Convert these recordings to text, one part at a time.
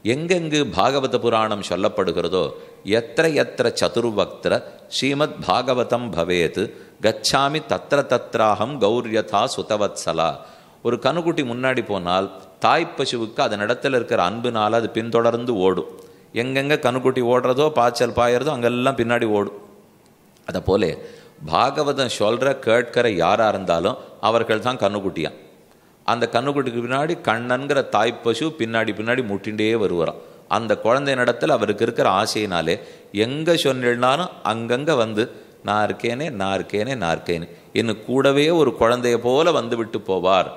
எங்கெங்கு பாகவத புராணம் சொல்லப்படுகிறதோ எத்திர எத்திர சதுர்வக்திர ஸ்ரீமத் பாகவதம் பவேத் கச்சாமி தத்திர தத்ராஹம் கௌரியதா சுதவத்சலா. ஒரு கணுக்குட்டி முன்னாடி போனால் தாய்ப்பசுவுக்கு அதன் இடத்துல இருக்கிற அன்புனால அது பின்தொடர்ந்து ஓடும். எங்கெங்கே கணுக்குட்டி ஓடுறதோ பாய்ச்சல் பாயறதோ அங்கெல்லாம் பின்னாடி ஓடும். அதை போல பாகவதம் சொல்கிற கேட்கிற யாராக இருந்தாலும் அவர்கள் தான் கண்ணுக்குட்டியான். அந்த கண்ணுக்குட்டிக்கு பின்னாடி கண்ணன்கிற தாய்ப்பசு பின்னாடி பின்னாடி முட்டிகிட்டே வருவாராம். அந்த குழந்தை இடத்துல அவருக்கு இருக்கிற ஆசையினாலே எங்கே சொன்னாலும் அங்கங்கே வந்து நான் இருக்கேனே நான் இருக்கேனே நான் இருக்கேனே இன்னும் கூடவே ஒரு குழந்தைய போல வந்து விட்டு போவார்.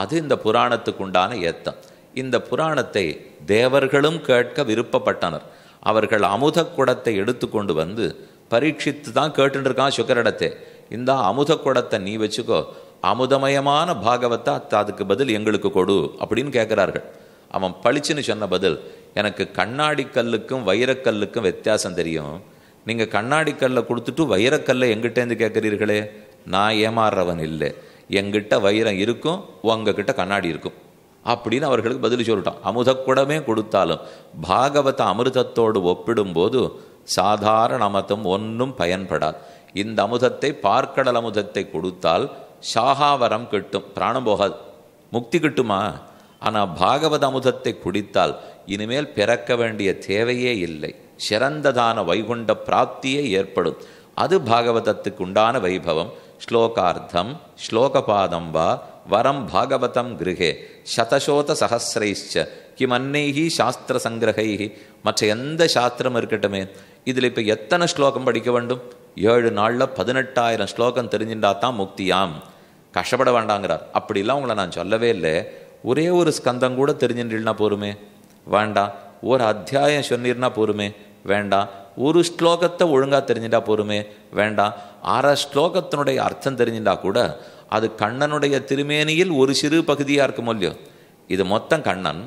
அது இந்த புராணத்துக்கு உண்டான ஏத்தம். இந்த புராணத்தை தேவர்களும் கேட்க விருப்பப்பட்டனர். அவர்கள் அமுத குடத்தை எடுத்துக்கொண்டு வந்து பரீட்சித்து தான் கேட்டுருக்கான் சுக்கரிடத்தை. இந்த அமுத குடத்தை நீ வச்சுக்கோ, அமுதமயமான பாகவத்தை அதுக்கு பதில் எங்களுக்கு கொடு அப்படின்னு கேட்குறார்கள். அவன் பளிச்சுன்னு சொன்ன பதில், எனக்கு கண்ணாடி கல்லுக்கும் வைரக்கல்லுக்கும் வித்தியாசம் தெரியும். நீங்கள் கண்ணாடி கல்லை கொடுத்துட்டு வைரக்கல்லை எங்கிட்டேருந்து கேட்குறீர்களே, நான் ஏமாறுறவன் இல்லை. எங்கிட்ட வைரம் இருக்கும், உங்ககிட்ட கண்ணாடி இருக்கும் அப்படின்னு அவர்களுக்கு பதில் சொல்லிட்டான். அமுதக்குடமே கொடுத்தாலும் பாகவத அமிர்தத்தோடு ஒப்பிடும்போது சாதாரண அமுதம் ஒன்றும் பயன்படாது. இந்த அமுதத்தை பார்க்கடல் அமுதத்தை கொடுத்தால் சாகாவரம் கிட்டும், பிராணம் போகாது, முக்தி கிட்டுமா? ஆனால் பாகவத அமுதத்தை குடித்தால் இனிமேல் பிறக்க வேண்டிய தேவையே இல்லை, சிறந்ததான வைகுண்ட பிராப்தியே ஏற்படும். அது பாகவதத்துக்கு உண்டான வைபவம். ஸ்லோகார்த்தம் ஸ்லோகபாதம் வா வரம் பாகவதம் கிருஹே சதசோத சஹசிரைச்ச கிமன்னைஹி சாஸ்திர சங்கிரகைஹி. மற்ற எந்த சாஸ்திரம் இருக்கட்டுமே, இதில் இப்போ எத்தனை ஸ்லோகம் படிக்க வேண்டும்? 7 நாளில் 18,000 ஸ்லோகம் தெரிஞ்சுட்டா தான் முக்தியாம். கஷ்டப்பட வேண்டாங்கிறார். அப்படிலாம் உங்களை நான் சொல்லவே இல்லை. ஒரே ஒரு ஸ்கந்தம் கூட தெரிஞ்சுட்டா போருமே, வேண்டாம். ஒரு அத்தியாயம் சொன்னீர்னா போருமே, வேண்டாம். ஒரு ஸ்லோகத்தை ஒழுங்காக தெரிஞ்சுட்டா போருமே, வேண்டாம். 6 ஸ்லோகத்தினுடைய அர்த்தம் தெரிஞ்சுட்டா கூட அது கண்ணனுடைய திருமேனியில் ஒரு சிறு பகுதியாக இருக்கும் இல்லையோ. இது மொத்தம் கண்ணன்.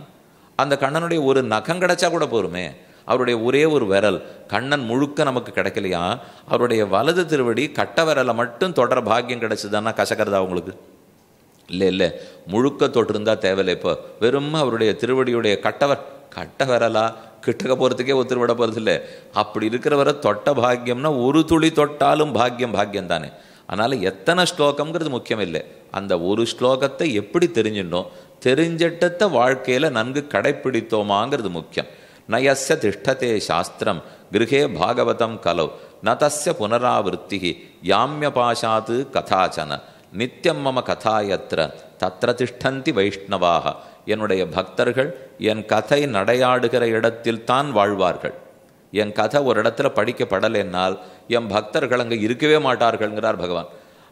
அந்த கண்ணனுடைய ஒரு நகம் கிடைச்சா கூட போருமே. அவருடைய ஒரே ஒரு விரல், கண்ணன் முழுக்க நமக்கு கிடைக்கலையா, அவருடைய வலது திருவடி கட்ட விரலை மட்டும் தொடர பாக்கியம் கிடைச்சதுன்னா கசக்கிறதா உங்களுக்கு? இல்லை, முழுக்க தொட்டிருந்தா தேவையில்லை. இப்போ வெறும் அவருடைய திருவடியுடைய கட்ட விரலா கிட்டக்க போகிறதுக்கே ஒத்துருவிட போகிறதில்லை. அப்படி இருக்கிறவரை தொட்ட பாக்கியம்னா ஒரு துளி தொட்டாலும் பாக்கியம் தானே. அதனால் எத்தனை ஸ்லோகம்ங்கிறது முக்கியம் இல்லை, அந்த ஒரு ஸ்லோகத்தை எப்படி தெரிஞ்சிட்டோம், தெரிஞ்சிட்டத்தை வாழ்க்கையில் நன்கு கடைப்பிடித்தோமாங்கிறது முக்கியம். நயஸ்ய திஷ்டதே சாஸ்திரம் கிருஹே பாகவதம் கலவ் நதஸ்ய புனராவருத்தி யாமிய பாஷாத்து கதாச்சன நித்தியம் மம கதாயத்திர தத்திர திஷ்டந்தி வைஷ்ணவாக. என்னுடைய பக்தர்கள் என் கதை நடையாடுகிற இடத்தில் தான் வாழ்வார்கள். என் கதை ஒரு இடத்துல படிக்கப்படலைன்னால் என் பக்தர்கள் அங்கே இருக்கவே மாட்டார்கள்ங்கிறார் பகவான்.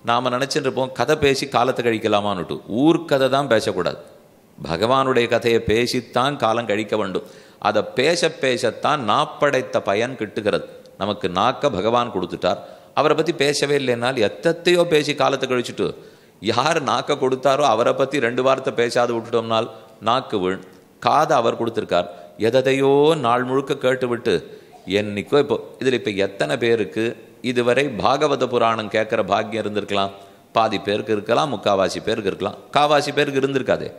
நாம் நினச்சிட்டு இருப்போம் கதை பேசி காலத்தை கழிக்கலாமான்னுட்டு. ஊர்க்கதை தான் பேசக்கூடாது, பகவானுடைய கதையை பேசித்தான் காலம் கழிக்க வேண்டும். அதை பேசத்தான் நாப்படைத்த பயன் கிட்டுகிறது. நமக்கு நாக்க பகவான் கொடுத்துட்டார், அவரை பற்றி பேசவே இல்லைன்னால் எத்தையோ பேசி காலத்தை கழிச்சுட்டு யார் நாக்க கொடுத்தாரோ அவரை பற்றி 2 வார்த்தை பேசாது விட்டுட்டோம்னால் நாக்கு வீண். காதை அவர் கொடுத்துருக்கார், எதையோ நாள் முழுக்க கேட்டு விட்டு என்னைக்கோ. இப்போ எத்தனை பேருக்கு இதுவரை பாகவத புராணம் கேட்குற பாக்கியம் இருந்திருக்கலாம்? பாதி பேருக்கு இருக்கலாம், 3/4 பேருக்கு இருக்கலாம், 1/4 பேருக்கு இருந்திருக்காதே.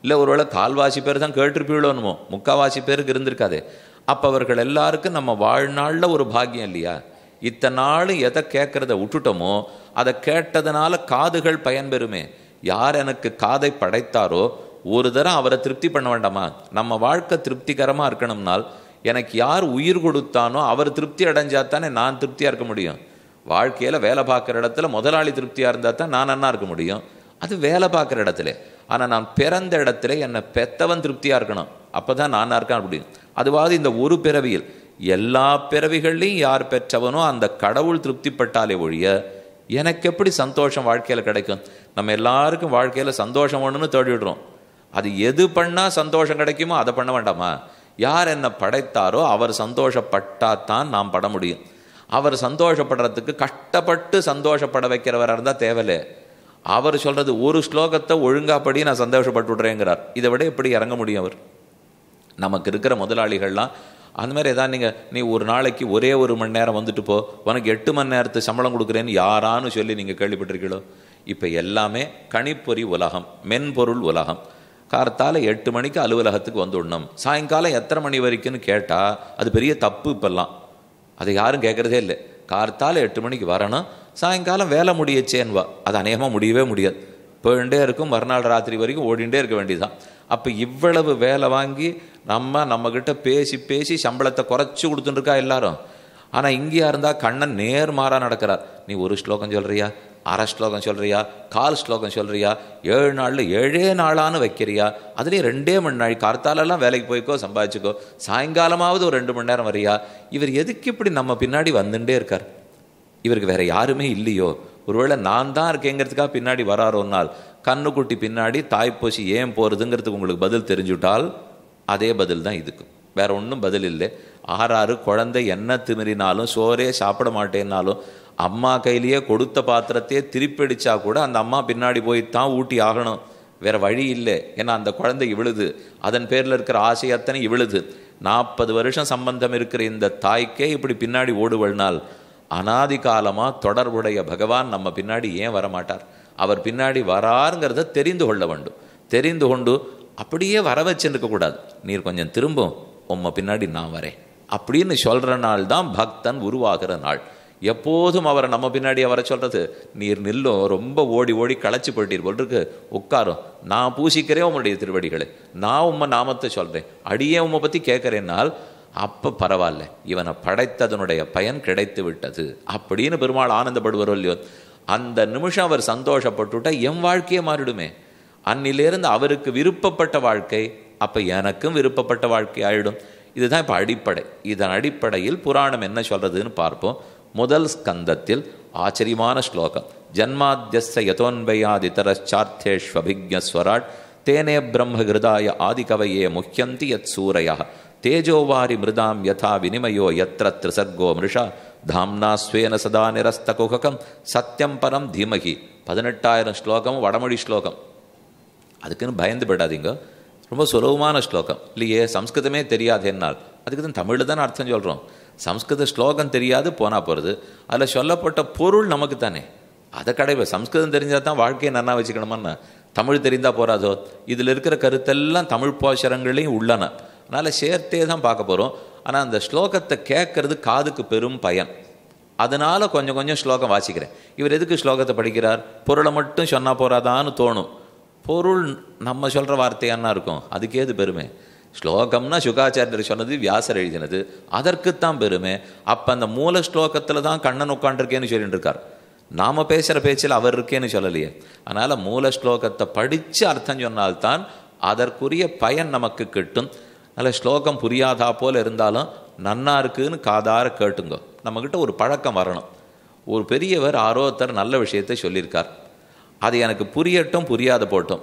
இல்லை ஒருவேளை 1/4 பேர் தான் கேட்டிருப்பீங்களோன்னுமோ, 3/4 பேருக்கு இருந்திருக்காதே. அப்போ அவர்கள் எல்லாருக்கும் நம்ம வாழ்நாளில் ஒரு பாக்கியம் இல்லையா? இத்தனை நாள் எதை கேட்குறத விட்டுட்டோமோ அதை கேட்டதுனால காதுகள் பயன்பெறுமே. யார் எனக்கு காதை படைத்தாரோ ஒரு தரம் அவரை திருப்தி பண்ண வேண்டாமா? நம்ம வாழ்க்கை திருப்திகரமாக இருக்கணும்னால் எனக்கு யார் உயிர் கொடுத்தானோ அவர் திருப்தி அடைஞ்சாத்தானே நான் திருப்தியாக இருக்க முடியும். வாழ்க்கையில் வேலை பார்க்குற இடத்துல முதலாளி திருப்தியாக இருந்தால் தான் நான் நன்னா இருக்க முடியும். அது வேலை பார்க்குற இடத்துல. ஆனால் நான் பிறந்த இடத்துல என்னை பெத்தவன் திருப்தியாக இருக்கணும், அப்போ தான் நானாக இருக்கேன் முடியும். அதுவாது இந்த ஒரு பிறவியில் எல்லா பிறவிகள்லையும் யார் பெற்றவனோ அந்த கடவுள் திருப்திப்பட்டாலே ஒழிய எனக்கு எப்படி சந்தோஷம் வாழ்க்கையில் கிடைக்கும்? நம்ம எல்லாருக்கும் வாழ்க்கையில் சந்தோஷம் ஒன்றுன்னு தேடிடுறோம். அது எது பண்ணால் சந்தோஷம் கிடைக்குமோ அதை பண்ண வேண்டாமா? யார் என்னை படைத்தாரோ அவர் சந்தோஷப்பட்டாதான் நாம் பட முடியும். அவர் சந்தோஷப்படுறதுக்கு கஷ்டப்பட்டு சந்தோஷப்பட வைக்கிறவராக இருந்தால் தேவையில்லை. அவர் சொல்கிறது ஒரு ஸ்லோகத்தை ஒழுங்காப்படி நான் சந்தோஷப்பட்டு விட்றேங்கிறார். இதை விட எப்படி இறங்க முடியும் அவர்? நமக்கு இருக்கிற முதலாளிகள்லாம் அந்த மாதிரி ஏதாவது நீ ஒரு நாளைக்கு ஒரே 1 மணி நேரம் வந்துட்டு போ, உனக்கு 8 மணி நேரத்துக்கு சம்பளம் கொடுக்குறேன்னு யாரான்னு சொல்லி நீங்கள் கேள்விப்பட்டிருக்கீங்களோ? இப்போ எல்லாமே கணிப்பொறி உலகம், மென்பொருள் உலகம். கார்த்தால 8 மணிக்கு அலுவலகத்துக்கு வந்துடணும், சாயங்காலம் எத்தனை மணி வரைக்கும்னு கேட்டால் அது பெரிய தப்பு. இப்பெல்லாம் அதை யாரும் கேட்குறதே இல்லை. கார்த்தால 8 மணிக்கு வரணும், சாயங்காலம் வேலை முடியச்சேன்வா. அது அநேகமாக முடியவே முடியாது. போயிட்டே இருக்கும், மறுநாள் ராத்திரி வரைக்கும் ஓடிண்டே இருக்க வேண்டியதுதான். அப்போ இவ்வளவு வேலை வாங்கி நம்மக்கிட்ட பேசி பேசி சம்பளத்தை குறைச்சி கொடுத்துட்டுருக்கா எல்லாரும். ஆனால் இங்கேயா இருந்தால் கண்ணன் நேர்மாறாக நடக்கிறார். நீ ஒரு ஸ்லோகம் சொல்கிறியா, அரை ஸ்லோகம் சொல்கிறியா, 1/4 ஸ்லோகம் சொல்கிறியா, 7 நாளில் 7 நாளானு வைக்கிறியா, அதுலேயும் 2 மணி நாள். கார்த்தாலெல்லாம் வேலைக்கு போய்க்கோ, சம்பாதிச்சுக்கோ, சாயங்காலமாவது ஒரு 2 மணி நேரம் வரியா. இவர் எதுக்கு இப்படி நம்ம பின்னாடி வந்துட்டே இருக்கார்? இவருக்கு வேற யாருமே இல்லையோ? ஒருவேளை நான் தான் இருக்கேங்கிறதுக்காக பின்னாடி வராரோன்னால், கண்ணுக்குட்டி பின்னாடி தாய்ப்போசி ஏன் போகிறதுங்கிறதுக்கு உங்களுக்கு பதில் தெரிஞ்சுட்டால் அதே பதில் தான் இதுக்கு. வேற ஒன்றும் பதில் இல்லை. 6 குழந்தை என்ன திமிரினாலும், சோறே சாப்பிட மாட்டேன்னாலும், அம்மா கையிலேயே கொடுத்த பாத்திரத்தையே திருப்படிச்சா கூட அந்த அம்மா பின்னாடி போய்த்தான் ஊட்டி ஆகணும். வேற வழி இல்லை. ஏன்னா அந்த குழந்தை இவ்வளுது, அதன் பேரில் இருக்கிற ஆசை அத்தனை இவ்வளுது. 40 வருஷம் சம்பந்தம் இருக்கிற இந்த தாய்க்கே இப்படி பின்னாடி ஓடுவள்னால், அனாதி காலமாக தொடர்புடைய பகவான் நம்ம பின்னாடி ஏன் வரமாட்டார்? அவர் பின்னாடி வராருங்கிறத தெரிந்து கொள்ள வேண்டும். தெரிந்து கொண்டு அப்படியே வர வச்சுருக்கக்கூடாது. நீர் கொஞ்சம் திரும்பும், உம்மை பின்னாடி நான் வரேன் அப்படின்னு சொல்கிற நாள் தான் பக்தன் உருவாகிற நாள். எப்போதும் அவரை நம்ம பின்னாடி வர சொல்கிறது, நீர் நில்லும், ரொம்ப ஓடி ஓடி களைச்சி போயிட்டீர் போல் இருக்கு, உட்காரும், நான் பூசிக்கிறேன் உம்முடைய திருவடிகளை, நான் உம்மை நாமத்தை சொல்கிறேன், அடியே உம்மை பற்றி கேட்குறேன்னால் அப்போ பரவாயில்ல, இவனை படைத்ததனுடைய பயன் கிடைத்து விட்டது அப்படின்னு பெருமாள் ஆனந்தப்படுவாரோ இல்லையோ. அந்த நிமிஷம் அவர் சந்தோஷப்பட்டுவிட்டா என் வாழ்க்கையே மாறிடுமே. அன்னிலேருந்து அவருக்கு விருப்பப்பட்ட வாழ்க்கை அப்போ எனக்கும் விருப்பப்பட்ட வாழ்க்கை ஆயிடும். இதுதான் இப்போ அடிப்படை. இதன் அடிப்படையில் புராணம் என்ன சொல்றதுன்னு பார்ப்போம். முதல் ஸ்கந்தத்தில் ஆச்சரியமான ஸ்லோகம். ஜன்மாத்யஸ்ய யதோன்வயாதிதரச்சார்த்தேஷ்வபிஜ்ஞஸ்வராட் தேனே பிரம்மஹிருதாய ஆதிகவயே முஹ்யந்தி யத் சூரயः தேஜோவாரி மிருதாம் யதா வினிமயோ யத்ர த்ரிசர்கோ மிருஷா தாம்னா ஸ்வேன சதா நிரஸ்தகுகம் சத்யம் பரம் தீமகி. 18,000 ஸ்லோகம், வடமொழி ஸ்லோகம். அதுக்குன்னு பயந்து போயிடாதீங்க, ரொம்ப சுலபமான ஸ்லோகம் இல்லையே. சம்ஸ்கிருதமே தெரியாது என்னால், அதுக்கு தான் தமிழில் தானே அர்த்தம் சொல்கிறோம். சம்ஸ்கிருத ஸ்லோகம் தெரியாது போனால் போகிறது, அதில் சொல்லப்பட்ட பொருள் நமக்கு தானே, அதை கடைவை. சம்ஸ்கிருதம் தெரிஞ்சால் தான் வாழ்க்கையை நன்னா வச்சுக்கணுமான்னு, தமிழ் தெரிந்தால் போகாதோ? இதில் இருக்கிற கருத்தெல்லாம் தமிழ் போஷரங்களையும் உள்ளன, அதனால் சேர்த்தே தான் பார்க்க போகிறோம். ஆனால் அந்த ஸ்லோகத்தை கேட்கறது காதுக்கு பெரும் பயன். அதனால் கொஞ்சம் கொஞ்சம் ஸ்லோகம் வாசிக்கிறேன். இவர் எதுக்கு ஸ்லோகத்தை படிக்கிறார்? பொருளை மட்டும் சொன்னால் போகிறாதான்னு தோணும். பொருள் நம்ம சொல்கிற வார்த்தையானா இருக்கும், அதுக்கு ஏது பெருமை? ஸ்லோகம்னா சுகாச்சாரியர் சொன்னது, வியாசர் எழுதினது, அதற்குத்தான் பெருமை. அப்போ அந்த மூல ஸ்லோகத்தில் தான் கண்ணன் உட்காண்டிருக்கேன்னு சொல்லிட்டு இருக்கார். நாம் பேசுகிற பேச்சில் அவர் இருக்கேன்னு சொல்லலையே. அதனால் மூல ஸ்லோகத்தை படித்து அர்த்தம் சொன்னால்தான் அதற்குரிய பயன் நமக்கு கிட்டும். அதில் ஸ்லோகம் புரியாதா போல் இருந்தாலும் நன்னா இருக்குன்னு காதார கேட்டுங்க. நம்மக்கிட்ட ஒரு பழக்கம் வரணும். ஒரு பெரியவர் ஆரோத்தர் நல்ல விஷயத்தை சொல்லியிருக்கார், அது எனக்கு புரியட்டும் புரியாத போட்டும்,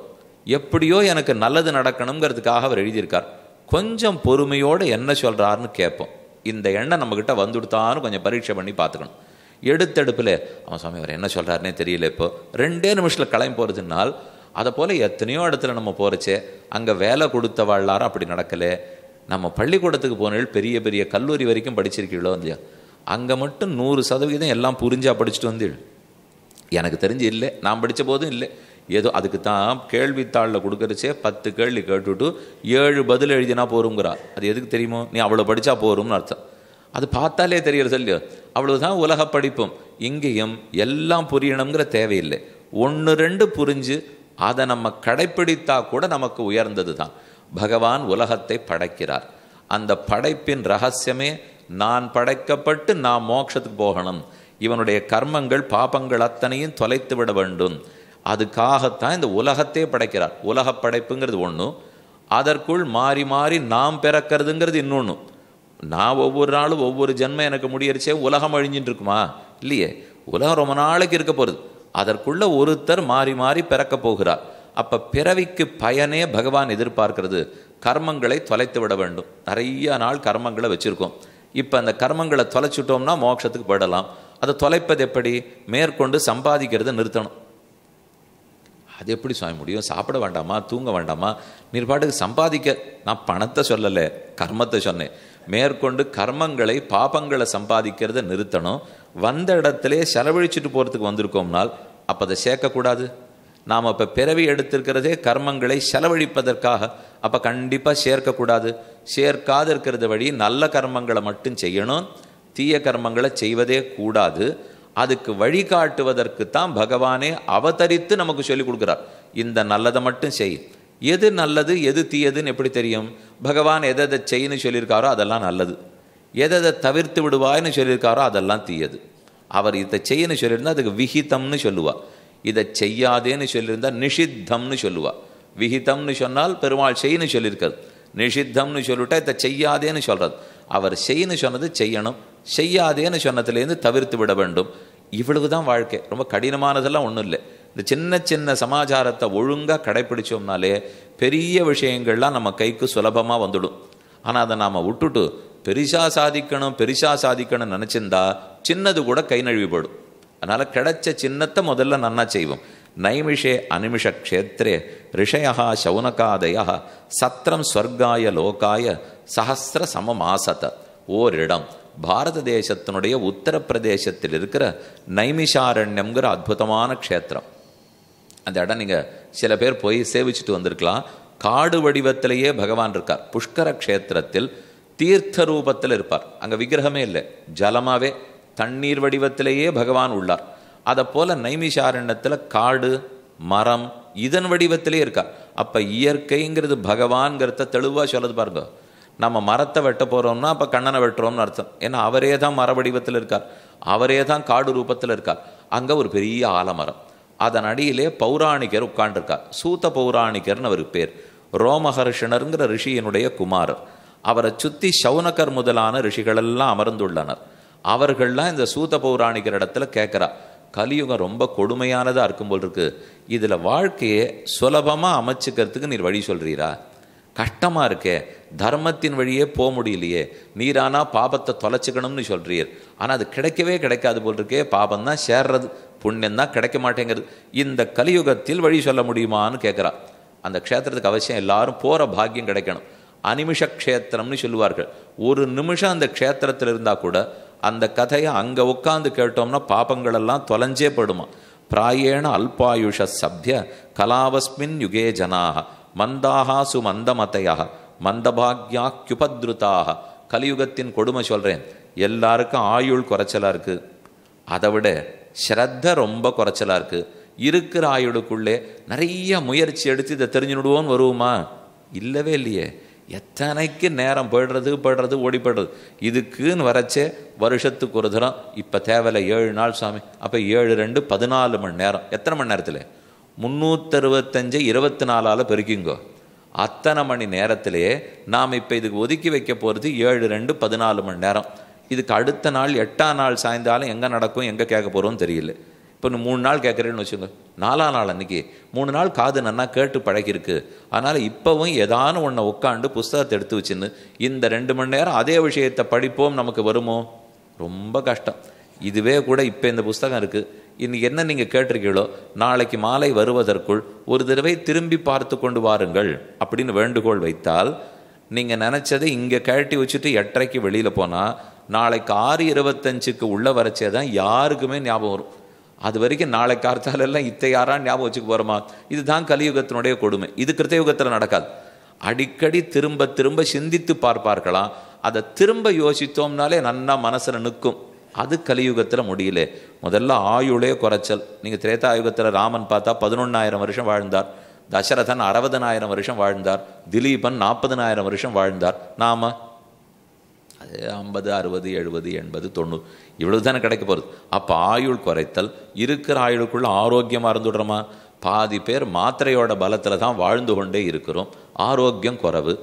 எப்படியோ எனக்கு நல்லது நடக்கணுங்கிறதுக்காக அவர் எழுதியிருக்கார். கொஞ்சம் பொறுமையோடு என்ன சொல்கிறாருன்னு கேட்போம். இந்த எண்ணம் நம்மக்கிட்ட வந்துடுத்தான்னு கொஞ்சம் பரீட்சை பண்ணி பார்த்துக்கணும். எடுத்தெடுப்பில் அவன் சுவாமி அவர் என்ன சொல்கிறாருன்னே தெரியல, இப்போ 2 நிமிஷத்தில் கிளம்பி போகிறதுனால், அதை போல் எத்தனையோ இடத்துல நம்ம போகிறச்சே அங்கே வேலை கொடுத்தவாழ்லாரும் அப்படி நடக்கலை. நம்ம பள்ளிக்கூடத்துக்கு போனீங்க, பெரிய பெரிய கல்லூரி வரைக்கும் படிச்சிருக்கீங்களோ இல்லையா, அங்கே மட்டும் 100% எல்லாம் புரிஞ்சா படிச்சுட்டு வந்து எனக்கு தெரிஞ்சு இல்லை. நான் படித்த போதும் இல்லை. ஏதோ அதுக்கு தான் கேள்வித்தாளில் கொடுக்கறச்சே 10 கேள்வி கேட்டுவிட்டு 7 பதில் எழுதினா போருங்கிறா. அது எதுக்கு தெரியுமோ? நீ அவ்வளோ படித்தா போரும்னு அர்த்தம். அது பார்த்தாலே தெரியறது இல்லையோ. அவ்வளவுதான் உலக படிப்பும். இங்கேயும் எல்லாம் புரியணுங்கிற தேவையில்லை. 1-2 புரிஞ்சு அதை நம்ம கடைப்பிடித்தா கூட நமக்கு உயர்ந்தது தான். பகவான் உலகத்தை படைக்கிறார். அந்த படைப்பின் ரகசியமே நான் படைக்கப்பட்டு நான் மோட்சத்துக்கு போகணும், இவனுடைய கர்மங்கள் பாபங்கள் அத்தனையும் தொலைத்து விட வேண்டும், அதுக்காகத்தான் இந்த உலகத்தை படைக்கிறார். உலக படைப்புங்கிறது ஒன்று, அதற்குள் மாறி மாறி நாம் பிறக்கிறதுங்கிறது இன்னொன்று. நான் ஒவ்வொரு நாளும் ஒவ்வொரு ஜென்மம் எனக்கு முடியறிச்சே உலகம் அழிஞ்சிட்டு இருக்குமா? இல்லையே. உலகம் ரொம்ப நாளைக்கு இருக்க போகிறது. அதற்குள்ள ஒருத்தர் மாறி மாறி பிறக்க போகிறார். அப்போ பிறவிக்கு பயனே பகவான் எதிர்பார்க்கிறது கர்மங்களை தொலைத்து விட வேண்டும். நிறைய நாள் கர்மங்களை வச்சுருக்கோம். இப்போ அந்த கர்மங்களை தொலைச்சிட்டோம்னா மோட்சத்துக்கு போயிடலாம். அதை தொலைப்பது எப்படி? மேற்கொண்டு சம்பாதிக்கிறத நிறுத்தணும். அது எப்படி சுவாமி முடியும்? சாப்பிட வேண்டாமா, தூங்க வேண்டாமா, நீர்பாட்டுக்கு சம்பாதிக்க? நான் பணத்தை சொல்லலை, கர்மத்தை சொன்னேன். மேற்கொண்டு கர்மங்களை பாபங்களை சம்பாதிக்கிறத நிறுத்தணும். வந்த இடத்துல செலவழிச்சுட்டு போகிறதுக்கு வந்திருக்கோம்னால் அப்போ அதை சேர்க்கக்கூடாது. நாம் இப்போ பிறவி எடுத்திருக்கிறதே கர்மங்களை செலவழிப்பதற்காக. அப்போ கண்டிப்பாக சேர்க்கக்கூடாது. சேர்க்காது இருக்கிறது வழி நல்ல கர்மங்களை மட்டும் செய்யணும், தீய கர்மங்களை செய்வதே கூடாது. அதுக்கு வழிகாட்டுவதற்கு தான் பகவானே அவதரித்து நமக்கு சொல்லிக் கொடுக்குறார். இந்த நல்லதை மட்டும் செய். எது நல்லது எது தீயதுன்னு எப்படி தெரியும்? பகவான் எதை செய்யன்னு சொல்லியிருக்காரோ அதெல்லாம் நல்லது, எதை தவிர்த்து விடுவாய்னு சொல்லியிருக்காரோ அதெல்லாம் தீயது. அவர் இதை செய்யன்னு சொல்லியிருந்தால் அதுக்கு விஹிதம்னு சொல்லுவா, இதை செய்யாதேன்னு சொல்லியிருந்தா நிஷித்தம்னு சொல்லுவா. விஹிதம்னு சொன்னால் பெருமாள் செய்யன்னு சொல்லியிருக்காது, நிஷித்தம்னு சொல்லிவிட்டா இதை செய்யாதேன்னு சொல்கிறது. அவர் செய்யன்னு சொன்னது செய்யணும், செய்யாதேன்னு சொன்னதுலேருந்து தவிர்த்து விட வேண்டும். இவ்வளவுதான் வாழ்க்கை. ரொம்ப கடினமானதெல்லாம் ஒன்றும் இல்லை. இந்த சின்ன சின்ன சமாச்சாரத்தை ஒழுங்காக கடைப்பிடிச்சோம்னாலே பெரிய விஷயங்கள்லாம் நம்ம கைக்கு சுலபமாக வந்துடும். ஆனால் அதை நாம் விட்டுட்டு பெரிசா சாதிக்கணும்னு நினச்சிருந்தா சின்னது கூட கை நழுவி போடும். அதனால் கிடைச்ச சின்னத்தை முதல்ல நன்னா செய்வோம். நைமிஷே அனிமிஷ க்ஷேத்ரே ரிஷயா சௌனகாதய சத்திரம் ஸ்வர்காய லோகாய சஹஸ்ர சமமாசத. ஓரிடம் பாரத தேசத்தினுடைய உத்தரப்பிரதேசத்தில் இருக்கிற நைமிஷாரண்யம்ங்கிற அற்புதமான க்ஷேத்திரம். அந்த இடம் நீங்கள் சில பேர் போய் சேவிச்சுட்டு வந்திருக்கலாம். காடு வடிவத்திலேயே பகவான் இருக்கார். புஷ்கர க்ஷேத்திரத்தில் தீர்த்த ரூபத்தில் இருப்பார். அங்கே விக்கிரகமே இல்லை, ஜலமாவே தண்ணீர் வடிவத்திலேயே பகவான் உள்ளார். அதை போல நைமிஷாரண்யத்தில் காடு மரம் இதன் வடிவத்திலே இருக்கார். அப்போ இயற்கைங்கிறது பகவான்கிறத தெளிவாக சொல்லுது பாருங்க. நம்ம மரத்தை வெட்ட போகிறோம்னா அப்போ கண்ணனை வெட்டுறோம்னு அர்த்தம். ஏன்னா அவரே தான் மர வடிவத்தில் இருக்கார், அவரே தான் காடு ரூபத்தில் இருக்கார். அங்கே ஒரு பெரிய ஆலமரம், அதன் அடியிலே பௌராணிகர் உட்காண்டிருக்கார். சூத பௌராணிகர்னு அவருக்கு பேர். ரோமஹர்ஷனருங்கிற ரிஷியினுடைய குமாரர். அவரை சுற்றி சௌனகர் முதலான ரிஷிகளெல்லாம் அமர்ந்துள்ளனர். அவர்கள்லாம் இந்த சூத பௌராணிகர் இடத்துல கேட்குறா, கலியுகம் ரொம்ப கொடுமையானதாக இருக்கும் போல் இருக்கு, இதில் வாழ்க்கையை சுலபமாக அமைச்சுக்கிறதுக்கு நீர் வழி சொல்கிறீரா? கஷ்டமாக இருக்கே, தர்மத்தின் வழியே போக முடியலையே, நீரானா பாபத்தை தொலைச்சிக்கணும்னு சொல்கிறீர், ஆனால் அது கிடைக்கவே கிடைக்காது போல் இருக்கே, பாபம்தான் சேர்றது, புண்ணியம்தான் கிடைக்க மாட்டேங்கிறது, இந்த கலியுகத்தில் வழி சொல்ல முடியுமான்னு கேட்குறா. அந்த க்ஷேத்திரத்துக்கு அவசியம் எல்லாரும் போகிற பாக்கியம் கிடைக்கணும். அனிமிஷ க்ஷேத்திரம்னு சொல்லுவார்கள். ஒரு நிமிஷம் அந்த க்ஷேத்திரத்தில் இருந்தால் கூட அந்த கதையை அங்கே உட்காந்து கேட்டோம்னா பாபங்களெல்லாம் தொலைஞ்சே படுமா. பிராயேண அல்பாயுஷ சப்ய கலாவஸ்மின் யுகே ஜனாக மந்தாகா சுமந்தமதையாக மந்தபாக்யாக்யுபத்ருதாக. கலியுகத்தின் கொடுமை சொல்கிறேன். எல்லாருக்கும் ஆயுள் குறைச்சலாக இருக்குது, அதை விட ஸ்ரத்த ரொம்ப குறைச்சலாக இருக்குது. இருக்கிற ஆயுளுக்குள்ளே நிறைய முயற்சி எடுத்து இதை தெரிஞ்சுடுவோன்னு வருவோமா? இல்லவே இல்லையே. எத்தனைக்கு நேரம் போய்டுறது ஓடிப்படுறது. இதுக்குன்னு வரச்சே வருஷத்துக்கு ஒரு தரம். இப்போ தேவையில்லை 7 நாள் சுவாமி, அப்போ 7 2 14 மணி நேரம். எத்தனை மணி நேரத்தில்? 365 24 பெருக்கிங்கோ. அத்தனை மணி நேரத்திலே நாம் இப்போ இதுக்கு ஒதுக்கி வைக்க போகிறது 7 2 14 மணி நேரம். இதுக்கு அடுத்த நாள் 8ஆம் நாள் சாயந்தாலும் எங்கே நடக்கும், எங்கே கேட்க போகிறோன்னு தெரியல. இப்போ 3 நாள் கேட்குறேன்னு வச்சுங்க, 4ஆம் நாள் அன்றைக்கி 3 நாள் காது நன்னா கேட்டு பழகிருக்கு. அதனால் இப்போவும் ஏதானு ஒன்றை உட்காந்து புஸ்தகத்தை எடுத்து வச்சுன்னு இந்த 2 மணி நேரம் அதே விஷயத்தை படிப்போம், நமக்கு வருமோ? ரொம்ப கஷ்டம். இதுவே கூட இப்போ இந்த புஸ்தகம் இருக்குது, இன்றைக்கி என்ன நீங்கள் கேட்டிருக்கீங்களோ நாளைக்கு மாலை வருவதற்குள் ஒரு தடவை திரும்பி பார்த்து கொண்டு வாருங்கள் அப்படின்னு வேண்டுகோள் வைத்தால், நீங்கள் நினச்சதை இங்கே கழட்டி வச்சுட்டு 8:30க்கு வெளியில் போனால் நாளைக்கு 6:25க்கு உள்ளே வரச்சே தான் யாருக்குமே ஞாபகம் வரும். அது வரைக்கும் நாளை கார்த்தாலெல்லாம் இத்தை யாரான்னு ஞாபகம் வச்சுக்க போகிறோமா? இதுதான் கலியுகத்தினுடைய கொடுமை. இது கிருத்தயுகத்தில் நடக்காது. அடிக்கடி திரும்ப திரும்ப சிந்தித்து பார்ப்பார்களாம். அதை திரும்ப யோசித்தோம்னாலே நன்னா மனசில் நிற்கும். அது கலியுகத்தில் முடியல. முதல்ல ஆயுளே குறைச்சல். நீங்கள் திரேதாயுகத்தில் ராமன் பார்த்தா 11,000 வருஷம் வாழ்ந்தார், தசரதன் 60,000 வருஷம் வாழ்ந்தார், திலீபன் 40,000 வருஷம் வாழ்ந்தார். நாம் அது 50 60 70 80 90 இவ்வளவு தானே கிடைக்க போகிறது. அப்போ ஆயுள் குறைத்தல். இருக்கிற ஆயுளுக்குள்ள ஆரோக்கியமாக இருந்துடுறோமா? பாதி பேர் மாத்திரையோட பலத்தில் தான் வாழ்ந்து கொண்டே இருக்கிறோம், ஆரோக்கியம் குறைவு.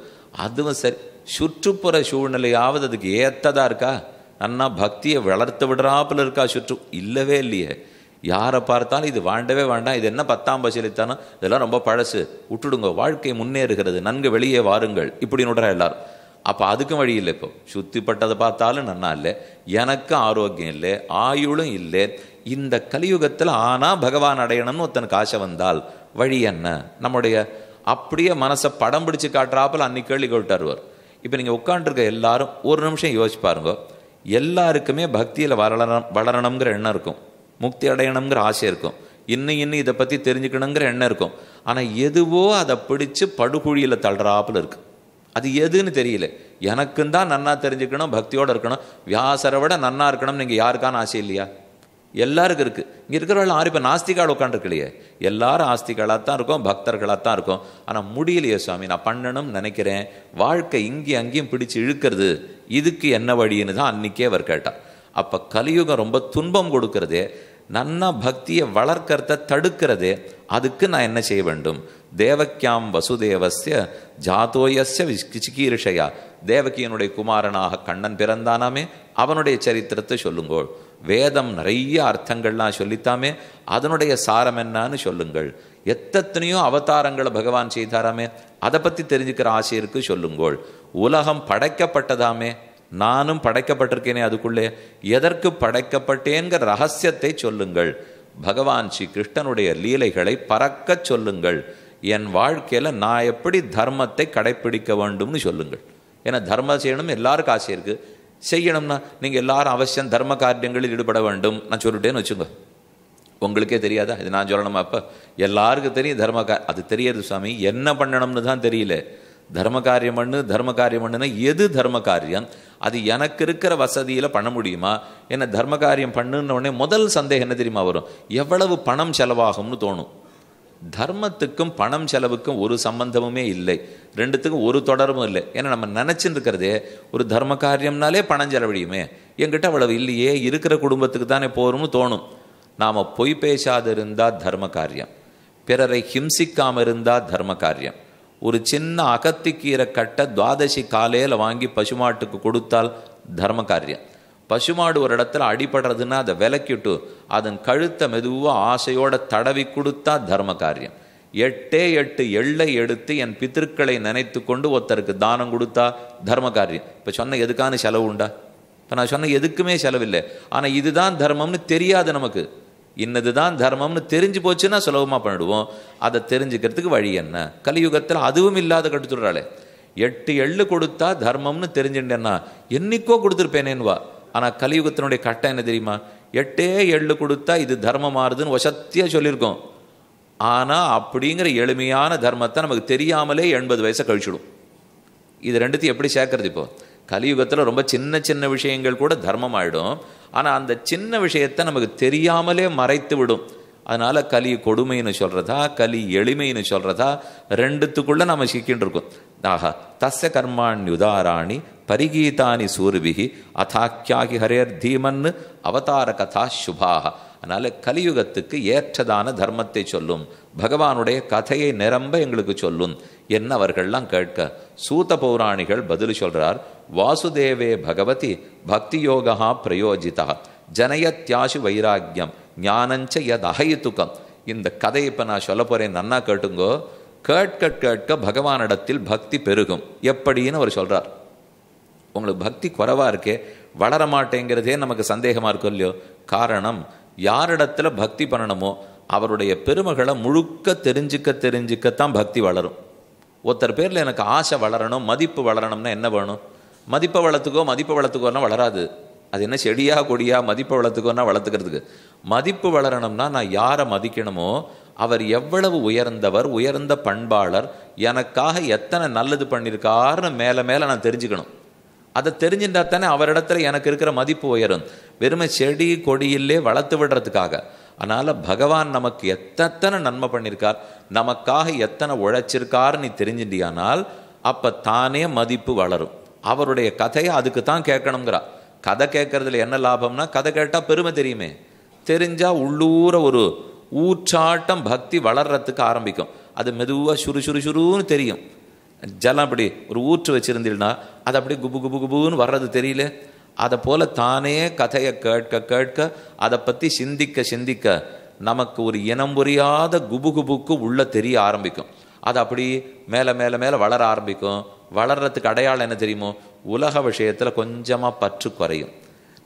அதுவும் சரி, சுற்றுப்புற சூழ்நிலையாவது அதுக்கு ஏற்றதா இருக்கா? நன்னா பக்தியை வளர்த்து விடுறாப்புல இருக்கா? இல்லவே இல்லையே. யாரை பார்த்தாலும் இது வாண்டவே வேண்டாம், இது என்ன 10ஆம் பசிலித்தானோ, இதெல்லாம் ரொம்ப பழசு, விட்டுடுங்க, வாழ்க்கை முன்னேறுகிறது, நன்கு வெளியே வாருங்கள் இப்படின்னு விடுறா எல்லாரும். அப்போ அதுக்கும் வழி இல்லை. இப்போ சுத்திப்பட்டதை பார்த்தாலும் நன்னா இல்லை, எனக்கு ஆரோக்கியம் இல்லை, ஆயுளும் இல்லை. இந்த கலியுகத்தில் ஆனால் பகவான் அடையணும்னு ஒருத்தனுக்கு ஆசை வந்தால் வழி என்ன? நம்முடைய அப்படியே மனசை படம் பிடிச்சு காட்டுறாப்பில் அன்னைக்கு கேள்வி கேட்டாருவார். இப்போ நீங்கள் உட்காண்டிருக்க எல்லாரும் ஒரு நிமிஷம் யோசிச்சு பாருங்க. எல்லாருக்குமே பக்தியில் வளரணுங்கிற எண்ணம் இருக்கும், முக்தி அடையணுங்கிற ஆசை இருக்கும். இன்னும் இதை பற்றி தெரிஞ்சுக்கணுங்கிற எண்ணம் இருக்கும். ஆனால் எதுவோ அதை பிடிச்சு படுகுழியில் தள்ளுறாப்புல இருக்கு. அது எதுன்னு தெரியல. எனக்கும் தான் நன்னா தெரிஞ்சுக்கணும், பக்தியோடு இருக்கணும், வியாசரை விட நன்னா இருக்கணும். நீங்கள் யாருக்கான ஆசை இல்லையா? எல்லாருக்கும் இருக்குது. இங்கே இருக்கிறவர்கள் யாரும் இப்போ நாஸ்திகால் உட்காந்துருக்கலையே, எல்லாரும் ஆஸ்திகளாக தான் இருக்கும், பக்தர்களாக தான் இருக்கும். ஆனால் முடியலையே சுவாமி, நான் பண்ணணும்னு நினைக்கிறேன், வாழ்க்கை இங்கேயும் அங்கேயும் பிடிச்சி இழுக்கிறது, இதுக்கு என்ன வழின்னு தான் அன்றைக்கே அவர் கேட்டார். அப்போ கலியுகம் ரொம்ப துன்பம் கொடுக்கறதே, நன்னா பக்தியை வளர்க்கறத தடுக்கிறதே, அதுக்கு நான் என்ன செய்ய வேண்டும்? தேவக்கியாம் வசுதேவஸ்ய ஜாதோயஸ்ய சிகீர்ஷயா, தேவகியனுடைய குமாரனாக கண்ணன் பிறந்தானாமே, அவனுடைய சரித்திரத்தை சொல்லுங்கள். வேதம் நிறைய அர்த்தங்கள்லாம் சொல்லித்தாமே, அதனுடைய சாரம் என்னன்னு சொல்லுங்கள். எத்தனையோ அவதாரங்களை பகவான் செய்தாராமே, அதை பற்றி தெரிஞ்சுக்கிற ஆசை இருக்கு, சொல்லுங்கள். உலகம் படைக்கப்பட்டதாமே, நானும் படைக்கப்பட்டிருக்கேனே, அதுக்குள்ளே எதற்கு படைக்கப்பட்டேங்கிற ரகசியத்தை சொல்லுங்கள். பகவான் ஸ்ரீ கிருஷ்ணனுடைய லீலைகளை பறக்க சொல்லுங்கள். என் வாழ்க்கையில் நான் எப்படி தர்மத்தை கடைப்பிடிக்க வேண்டும்னு சொல்லுங்கள். ஏன்னா தர்மம் செய்யணும் எல்லாருக்கும் ஆசை இருக்குது. செய்யணும்னா நீங்கள் எல்லாரும் அவசியம் தர்ம காரியங்களில் ஈடுபட வேண்டும் நான் சொல்லிட்டேன்னு வச்சுங்க. உங்களுக்கே தெரியாதா? இது நான் சொல்லணுமா? அப்போ எல்லாருக்கும் தெரியும் அது தெரியாது சுவாமி, என்ன பண்ணணும்னு தான் தெரியல. தர்ம காரியம் பண்ணுன்னா எது தர்ம காரியம்? அது எனக்கு இருக்கிற வசதியில் பண்ண முடியுமா? என்ன தர்ம காரியம் பண்ணுன்னு உடனே முதல் சந்தேகம் என்ன தெரியுமா வரும்? எவ்வளவு பணம் செலவாகும்னு தோணும். தர்மத்துக்கும் பணம் செலவுக்கும் ஒரு சம்பந்தமுமே இல்லை, ரெண்டுத்துக்கும் ஒரு தொடர்பும் இல்லை. ஏன்னா நம்ம நினச்சின்னு இருக்கிறதே ஒரு தர்ம காரியம்னாலே பணம் செலவழியுமே, என்கிட்ட அவ்வளவு இல்லையே, இருக்கிற குடும்பத்துக்கு தானே போகிறோம்னு தோணும். நாம் பொய் பேசாது இருந்தால் தர்ம காரியம், பிறரை ஹிம்சிக்காமல் இருந்தால் தர்ம காரியம், ஒரு சின்ன அகத்திக்கீரை கட்ட துவாதசி காலையில் வாங்கி பசுமாட்டுக்கு கொடுத்தால் தர்ம காரியம், பசுமாடு ஒரு இடத்துல அடிபடுறதுன்னா அதை விலக்கிட்டு அதன் கழுத்தை மெதுவாக ஆசையோட தடவி கொடுத்தா தர்ம காரியம், 8 எள்ளை எடுத்து என் பித்திருக்களை நினைத்து கொண்டு ஒருத்தருக்கு தானம் கொடுத்தா தர்ம காரியம். இப்போ சொன்ன எதுக்கான செலவு உண்டா? இப்போ நான் சொன்ன எதுக்குமே செலவில்லை. ஆனால் இதுதான் தர்மம்னு தெரியாது நமக்கு. இன்னதுதான் தர்மம்னு தெரிஞ்சு போச்சுன்னா சுலபமாக பண்ணிடுவோம். அதை தெரிஞ்சுக்கிறதுக்கு வழி என்ன? கலியுகத்தில் அதுவும் இல்லாத கட்டுத்துறாளே. 8 எள்ளு கொடுத்தா தர்மம்னு தெரிஞ்சுட்டேன்னா என்னைக்கோ கொடுத்துருப்பேனேன்வா. ஆனால் கலியுகத்தினுடைய கட்டம் என்ன தெரியுமா? 8 எள்ளு கொடுத்தா இது தர்மம் மாறுதுன்னு வசத்தியாக சொல்லியிருக்கோம். ஆனால் அப்படிங்கிற எளிமையான தர்மத்தை நமக்கு தெரியாமலே 80 வயசை கழிச்சுடும். இது ரெண்டுத்தையும் எப்படி சேர்க்கறது? இப்போ கலியுகத்தில் ரொம்ப சின்ன விஷயங்கள் கூட தர்மம் ஆகிடும். ஆனால் அந்த சின்ன விஷயத்தை நமக்கு தெரியாமலே மறைத்து விடும். அதனால் கலி கொடுமைன்னு சொல்கிறதா, கலி எளிமைன்னு சொல்கிறதா, ரெண்டுத்துக்குள்ளே நம்ம சிக்கின்னு இருக்கோம். ஆஹா தஸ்ய கர்மாண்யுதாராணி பரிகீதானி சூர்பிகி அதாக்கியாகி ஹரேர் தீமன்னு அவதார கதா சுபாக. அதனால் கலியுகத்துக்கு ஏற்றதான தர்மத்தை சொல்லும், பகவானுடைய கதையை நிரம்ப எங்களுக்கு சொல்லும் என்ன அவர்கள்லாம் கேட்க சூத பௌராணிகள் பதில் சொல்கிறார். வாசுதேவே பகவதி பக்தி யோகா பிரயோஜிதா ஜனயத்யாசு வைராக்கியம் ஞானஞ்ச யத் அஹைத்துக்கம். இந்த கதையை இப்போ நான் சொல்ல போகிறேன், நன்னா கேட்டுங்கோ. கேட்க பகவானிடத்தில் பக்தி பெருகும். எப்படின்னு அவர் சொல்கிறார். உங்களுக்கு பக்தி குறைவாக இருக்கே, வளர மாட்டேங்கிறதே நமக்கு சந்தேகமாக இருக்கும் இல்லையோ? காரணம், யாரிடத்துல பக்தி பண்ணணுமோ அவருடைய பெருமைகளை முழுக்க தெரிஞ்சுக்கத்தான் பக்தி வளரும். ஒருத்தர் பேரில் எனக்கு ஆசை வளரணும், மதிப்பு வளரணும்னா என்ன வேணும்? மதிப்பை வளர்த்துக்கோன்னா வளராது. அது என்ன செடியா கொடியா? மதிப்பை வளர்த்துக்கோன்னா வளர்த்துக்கிறதுக்கு. மதிப்பு வளரணும்னா நான் யாரை மதிக்கணுமோ அவர் எவ்வளவு உயர்ந்தவர், உயர்ந்த பண்பாளர், எனக்காக எத்தனை நல்லது பண்ணியிருக்காருன்னு மேலே நான் தெரிஞ்சுக்கணும். அதை தெரிஞ்சுட்டா தானே அவரிடத்துல எனக்கு இருக்கிற மதிப்பு உயரும். வெறுமை செடி கொடியிலே வளர்த்து விடுறதுக்காக. அதனால் பகவான் நமக்கு எத்தனை நன்மை பண்ணியிருக்கார், நமக்காக எத்தனை உழைச்சிருக்காரு நீ தெரிஞ்சிட்டியானால் அப்போ தானே மதிப்பு வளரும். அவருடைய கதையை அதுக்கு தான் கேட்கணுங்கிறா. கதை கேட்கறதுல என்ன லாபம்னா, கதை கேட்டால் பெருமை தெரியுமே, தெரிஞ்சால் உள்ளூர ஒரு ஊற்றாட்டம் பக்தி வளர்றதுக்கு ஆரம்பிக்கும். அது மெதுவாக சுருன்னு தெரியும். ஜலம் அப்படி ஒரு ஊற்று வச்சுருந்தீங்கன்னா அது அப்படியே குபுன்னு வர்றது தெரியல. அதை போல் தானே கதையை கேட்க அதை பற்றி சிந்திக்க நமக்கு ஒரு இனம் புரியாத குபுக்கு உள்ள தெரிய ஆரம்பிக்கும். அது அப்படி மேலே வளர ஆரம்பிக்கும். வளர்றதுக்கு அடையாளம் என்ன தெரியுமோ? உலக விஷயத்தில் கொஞ்சமாக பற்று குறையும்.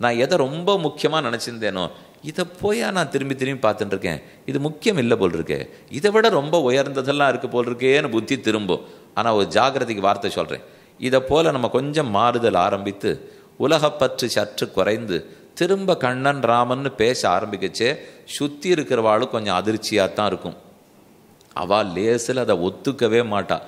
நான் எதை ரொம்ப முக்கியமாக நினச்சிருந்தேனோ இதை போயா நான் திரும்பி பார்த்துட்டு இருக்கேன், இது முக்கியம் இல்லை போல் இருக்கே, இதை விட ரொம்ப உயர்ந்ததெல்லாம் இருக்குது போல் இருக்கேன்னு புத்தி திரும்பும். ஆனால் ஒரு ஜாகிரதைக்கு வார்த்தை சொல்கிறேன். இதை போல் நம்ம கொஞ்சம் மாறுதல் ஆரம்பித்து உலகப்பற்று சற்று குறைந்து திரும்ப கண்ணன் ராமன் பேச ஆரம்பிக்கச்சே சுற்றி இருக்கிறவாளும் கொஞ்சம் அதிர்ச்சியாக தான் இருக்கும். அவள் லேசில் அதை ஒத்துக்கவே மாட்டா.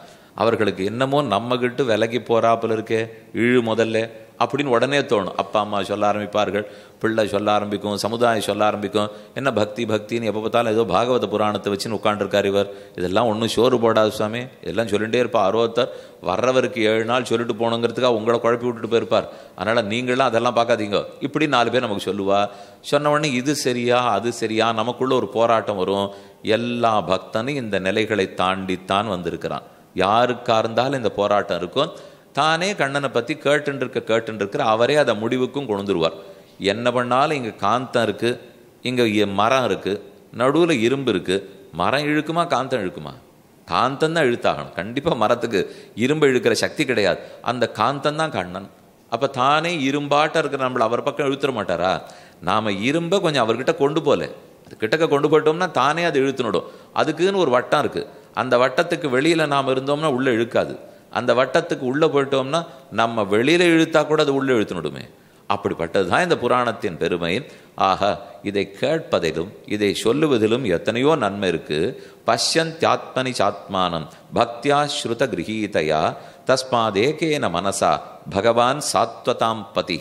அவர்களுக்கு என்னமோ நம்மகிட்ட விலகி போறாப்புல இருக்கே, இழு முதல்ல அப்படின்னு உடனே தோணும். அப்பா அம்மா சொல்ல ஆரம்பிப்பார்கள், பிள்ளை சொல்ல ஆரம்பிக்கும், சமுதாயம் சொல்ல ஆரம்பிக்கும். என்ன பக்தி பக்தின்னு எப்போ பார்த்தாலும் ஏதோ பாகவத புராணத்தை வச்சுன்னு உட்காண்டிருக்கார் இவர். இதெல்லாம் ஒன்றும் சோறு போடாது சுவாமி, இதெல்லாம் சொல்லிகிட்டே இருப்பார். அறுபத்தர் வர்றவருக்கு 7 நாள் சொல்லிட்டு போகணுங்கிறதுக்காக உங்களை குழப்பி விட்டுட்டு போயிருப்பார். அதனால் நீங்களாம் அதெல்லாம் பார்க்காதீங்க இப்படி 4 பேர் நமக்கு சொல்லுவா. சொன்ன உடனே இது சரியா அது சரியா நமக்குள்ள ஒரு போராட்டம் வரும். எல்லா பக்தனும் இந்த நிலைகளை தாண்டித்தான் வந்திருக்கிறான். யாருக்கா இருந்தாலும் இந்த போராட்டம் இருக்கும். தானே கண்ணனை பற்றி கேட்டுருக்கிற அவரே அதை முடிவுக்கும் கொண்டுருவார். என்ன பண்ணாலும் இங்கே காந்தம் இருக்குது, இங்கே மரம் இருக்குது, நடுவில் இரும்பு இருக்குது. மரம் இழுக்குமா காந்தம் இழுக்குமா? காந்தம் தான் இழுத்தாகணும். கண்டிப்பாக மரத்துக்கு இரும்பு இழுக்கிற சக்தி கிடையாது. அந்த காந்தம் தான் கண்ணன். அப்போ தானே இரும்பாட்ட இருக்கிற நம்மளை அவர் பக்கம் இழுத்துட மாட்டாரா? நாம் இரும்பை கொஞ்சம் அவர்கிட்ட கொண்டு போகல, அது கிட்டக்க கொண்டு போயிட்டோம்னா தானே அது இழுத்துனுடும். அதுக்குன்னு ஒரு வட்டம் இருக்குது. அந்த வட்டத்துக்கு வெளியில் நாம் இருந்தோம்னா உள்ளே இழுக்காது. அந்த வட்டத்துக்கு உள்ளே போயிட்டோம்னா நம்ம வெளியில் இழுத்தா கூட அது உள்ளே இழுத்துனுடுமே. அப்படிப்பட்டது தான் இந்த புராணத்தின் பெருமை. ஆக இதை கேட்பதிலும் இதை சொல்லுவதிலும் எத்தனையோ நன்மை இருக்கு. பஷ்யந்த்யாத்மனி சாத்மானம் பக்தியா ஸ்ருத கிரகீதையா தஸ்மாதேகேன மனசா பகவான் சாத்வதாம் பதி.